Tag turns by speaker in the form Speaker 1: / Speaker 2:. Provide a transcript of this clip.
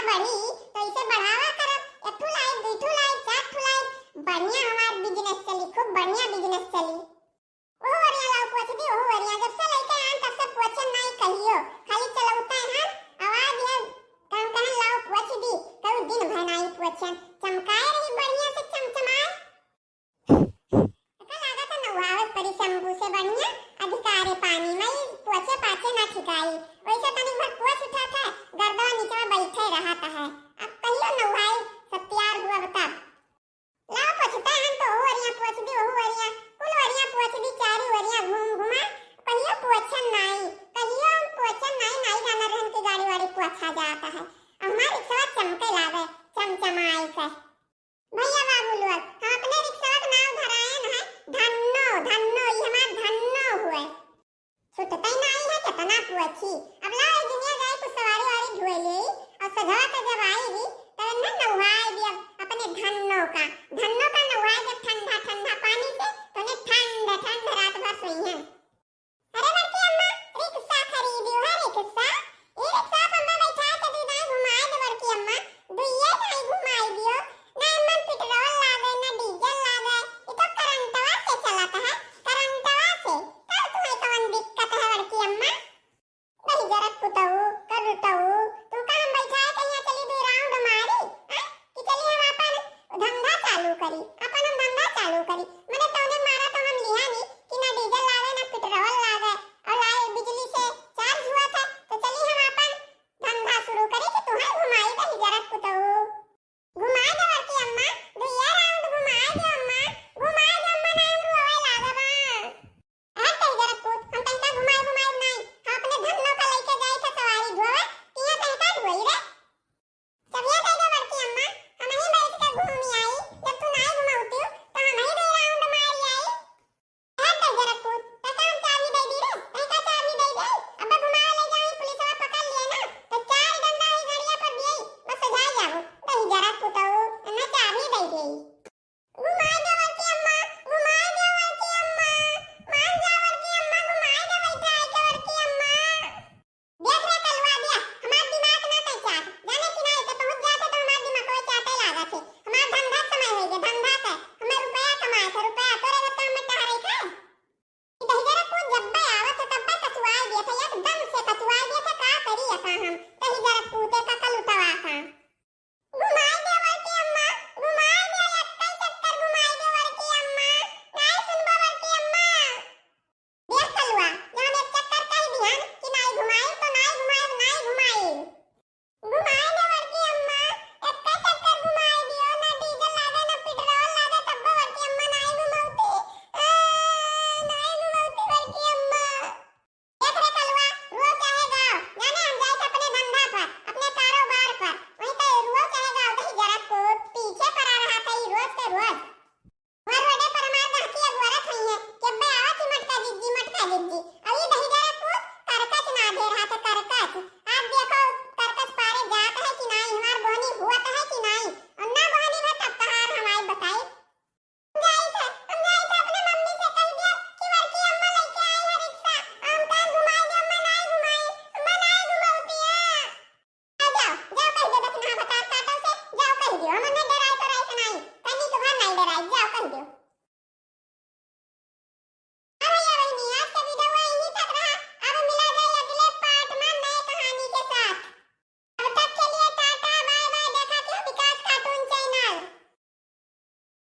Speaker 1: बढ़ी तो इसे बढ़ावा करब। एक ठू लाइक, दू ठू लाइक, चार ठू लाइक, बढ़िया हमार बिजनेस चली, खूब बढ़िया बिजनेस चली। ओह वरिया लाओ पोछ दी, ओह वरिया जब से लेके आन तब से पोछन नहीं कहियो, खाली चलौता है आवाज है काम कहन लाओ पोछ दी, कहू दिन भर नहीं पोछन, चमकाए रही बढ़िया से चमचमाए। का लागत है नहावे परी शंभू से बढ़िया अधिकारे पानी में पोछे पाछे ना ठिकाई, वैसे तनिक भर पोछ उठा था गर्दवा नीचे में बैठे रहता है। अब कहियो नहाए सब तैयार हुआ तब लाओ पोछता है तो ओह वरिया पोछ दी, ओह वरिया कुल वरिया पोछ दी, चारी वरिया घूम घुमा कहियो पोछन नहीं, कहियो पोछन नहीं, नहीं जाना रहन की गाड़ी वाड़ी पोछा जाता है। हमार रिक्शा चमके लागे चमचमाई के। भैया बाबू लोग हम अपने रिक्शा का नाम धरायन है धन्नो, धन्नो ये हमार धन्नो हुए। छुटते नहीं है कितना पोछी। अब लाओ एक दुनिया जाए कुछ सवारी वारी ढोए ले और सधवा के जब आएगी तब न नहाए भी अपने धन्नो का नहाए जब ठंडा ठंडा पानी से तो ने ठंड ठंड रात भर सोई है। अरे बड़की अम्मा रिक्शा खरीदी है, रिक्शा ये रिक्शा पर मैं बैठा के दी दाई घुमाए दे बड़की अम्मा, दुइये नहीं घुमाई दियो ना मन पेट्रोल लागे ना डीजल लागे, ये तो करंटवा से चलता है, करंटवा से तब तुम्हें कौन दिक्कत है बड़की अम्मा। नहीं जरा पुतऊ करुतऊ तू का हम बैठा के यहाँ चली दे राउंड मारी हैं कि चली हम अपन धंधा चालू करी, अपन हम धंधा चालू करी मैंने तोने मारा तो हम लिया नहीं कि ना डीजल लागे ना पेट्रोल लागे और लाए बिजली से चार्ज हुआ था तो चली हम अपन धंधा शुरू करी कि तुम्हें घुमाई दे जरा पुतऊ घुमा दे बड़की अम्मा, दुइया राउंड घुमा दे अम्मा, घुमा दे अम्मा ना हम रोवे लागे बा है तई जरा पुत हम तंका घुमाई घुमाई नहीं हम अपने धन्नो का लेके जाए थे सवारी ढोवे तिया तंका ढोई रे चबिया दे दे बड़की अम्मा, हम ही बैठ के घूमी आई जब तू नहीं घुमाउती तो हम ही दे राउंड मारी आई है तई जरा पुत तंका हम चाबी दे दी रे, तंका चाबी दे दे अब घुमा ले जाई पुलिसवा पकड़ लिए ना तो चार डंडा ही गाड़िया पर दिए बस जा जाओ दही जरा पुतऊ ना चाबी दे दे घुमा दे बड़की अम्मा, घुमा दे बड़की अम्मा, मान जा बड़की अम्मा, घुमा दे बैठा के बड़की अम्मा। देख रे कलवा दिया हमार दिमाग ना तै चाट जाने कि नहीं तो पहुंच जाते तो हमार दिमाग को चाटे लागत है। हमार धंधा समय है ये धंधा का हमें रुपया कमाए थे, रुपया तोरे के काम में टहरे खा दही जरा पूछ जब बे आवत तब बे कचवाई दिए थे एकदम से कचवाई दिए थे का करी का हम दही जरा पूते का कल उठवा का घुमाई दे बड़की अम्मा, घुमाई दे एक चक्कर घुमाई दे बड़की अम्मा, नहीं सुनबो बड़की अम्मा। देख कलवा जब एक चक्कर कह दिहन कि नहीं घुमाई तो नहीं घुमाई नहीं घुमाई घुमाई दे बड़की अम्मा, एक चक्कर घुमाई दियो ना डीजल लागे ना पेट्रोल लागे तब बड़की अम्मा नहीं घुमाउती नहीं घुमाउती बड़की अम्मा। देख रे कलवा रो चाहे गाओ जाने हम जाए अपने धंधा पर अपने कारोबार पर वहीं तो रो चाहे गाओ दही जरा को पीछे पड़ा रहा था ये रोज के रोज हर रोडे पर हमार गाहकी अगवरत हुई है कि बे आवत ही मटका जिद्दी अब ये दही जरा को करकच ना दे रहा था करकच आप देखो करकच पारे जात है कि नहीं हमार बोनी हुआ है कि नहीं और ना बोनी है तब तहार हमारी बताई हम जाई थे अपने मम्मी से कह दिया कि बड़की अम्मा लेके आई है रिक्शा हम का घुमाई दे अम्मा नहीं घुमाई अम्मा नहीं घुमाउती है जाओ जाओ कह दे दक्षिणा बता काटो से जाओ कह दियो हम